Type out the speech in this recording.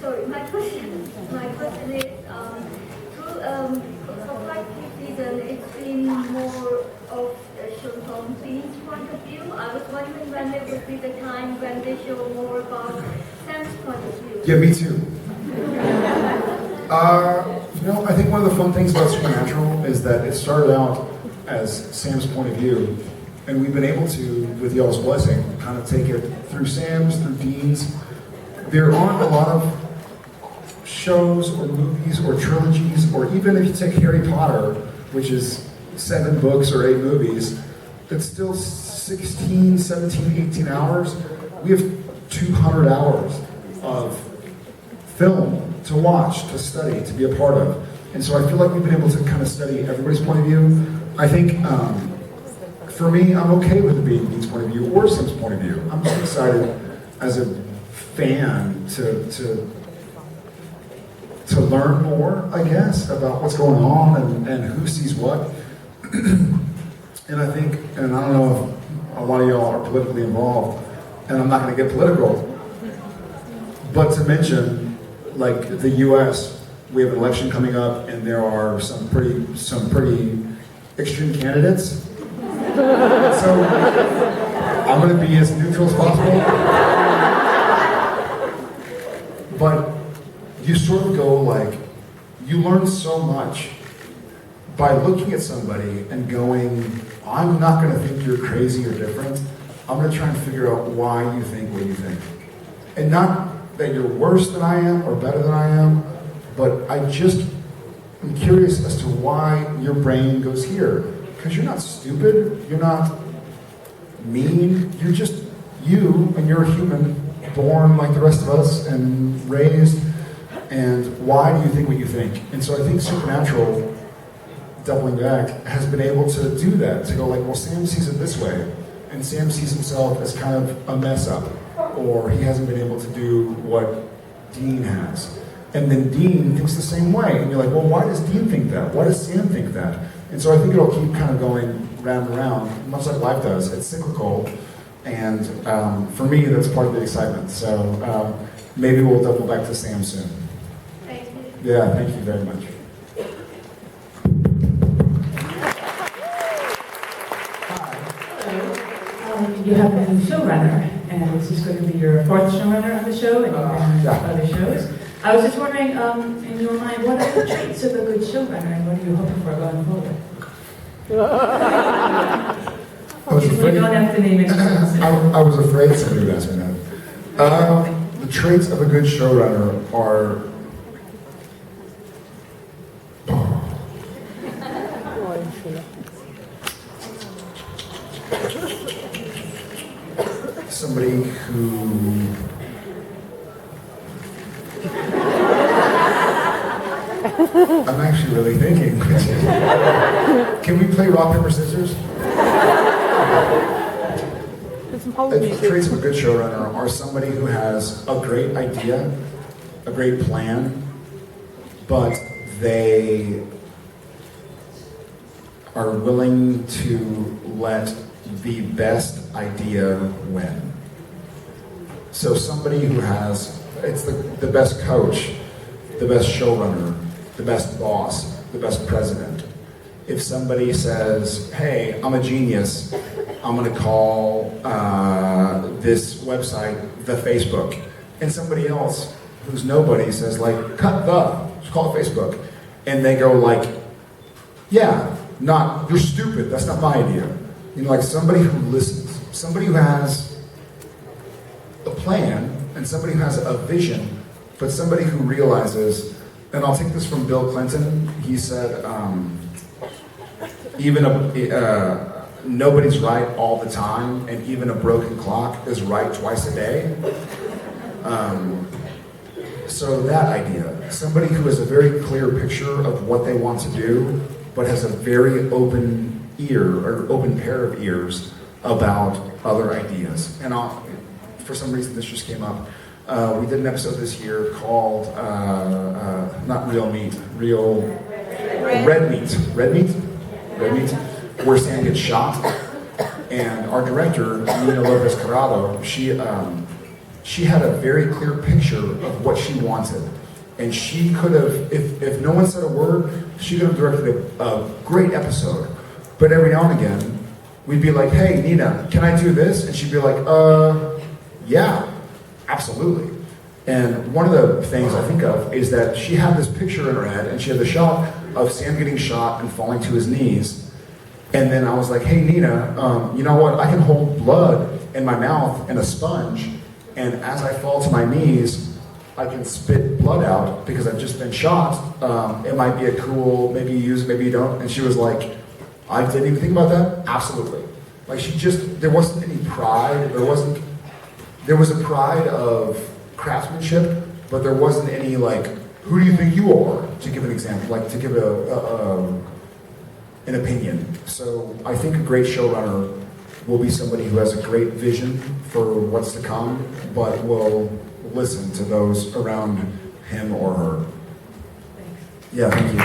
Sorry, my question is, for 5 season, it's been more of shown from Dean's point of view. I was wondering when there would be the time when they show more about Sam's point of view. Yeah, me too. I think one of the fun things about Supernatural is that it started out as Sam's point of view, and we've been able to, with y'all's blessing, kind of take it through Sam's, through Dean's. There aren't a lot of shows or movies or trilogies, or even if you take Harry Potter, which is 7 books or 8 movies, it's still 16, 17, 18 hours. We have 200 hours of film to watch, to study, to be a part of. And so I feel like we've been able to kind of study everybody's point of view. I think, for me, I'm okay with it being Dean's point of view or Sim's point of view. I'm just excited as a fan to learn more, I guess, about what's going on and who sees what. And I think, and I don't know if a lot of y'all are politically involved, and I'm not going to get political, but to mention, like the U.S., we have an election coming up, and there are some pretty extreme candidates. So I'm going to be as neutral as possible. But you sort of go like, you learn so much by looking at somebody and going, I'm not going to think you're crazy or different. I'm going to try and figure out why you think what you think. And not that you're worse than I am or better than I am, but I just am curious as to why your brain goes here. Because you're not stupid, you're not mean, you're just you, and you're a human, born like the rest of us and raised, and why do you think what you think? And so I think Supernatural, doubling back, has been able to do that, to go like, well, Sam sees it this way, and Sam sees himself as kind of a mess up, or he hasn't been able to do what Dean has. And then Dean thinks the same way, and you're like, well, why does Dean think that? Why does Sam think that? And so I think it'll keep kind of going round and round, much like life does. It's cyclical, and for me, that's part of the excitement. So maybe we'll double back to Sam soon. Thank you. Yeah, thank you very much. You have a new showrunner, and this is going to be your 4th showrunner on the show, and you've done other shows. I was just wondering, in your mind, what are the traits of a good showrunner, and what are you hoping for going forward? You don't have to name it. I was afraid somebody would ask me that. The traits of a good showrunner are somebody who I'm actually really thinking. Can we play rock, paper, scissors? The traits of a good showrunner are somebody who has a great idea, a great plan, but they are willing to let the best idea win. So somebody who has, it's the best coach, the best showrunner, the best boss, the best president. If somebody says, hey, I'm a genius, I'm gonna call this website the Facebook, and somebody else who's nobody says like, just call it Facebook, and they go like, yeah, you're stupid, that's not my idea. You know, like somebody who listens, somebody who has a plan, and somebody who has a vision, but somebody who realizes, and I'll take this from Bill Clinton, he said, nobody's right all the time, and even a broken clock is right twice a day. So that idea, somebody who has a very clear picture of what they want to do, but has a very open ear, or open pair of ears about other ideas. And for some reason this just came up. We did an episode this year called, not Real Meat, Red Meat, where Sam gets shot. And our director, Nina Lopez Corrado, she had a very clear picture of what she wanted. And she could have, if no one said a word, she could have directed a great episode. But every now and again, we'd be like, hey, Nina, can I do this? And she'd be like, yeah, absolutely. And one of the things I think of is that she had this picture in her head, and she had the shot of Sam getting shot and falling to his knees. And then I was like, hey, Nina, you know what? I can hold blood in my mouth and a sponge, and as I fall to my knees, I can spit blood out because I've just been shot. It might be a cool, maybe you use it, maybe you don't. And she was like, I didn't even think about that? Absolutely. Like there wasn't any pride, there was a pride of craftsmanship, but there wasn't any like, who do you think you are? To give an example, like to give an opinion. So I think a great showrunner will be somebody who has a great vision for what's to come, but will listen to those around him or her. Thanks. Yeah, thank you.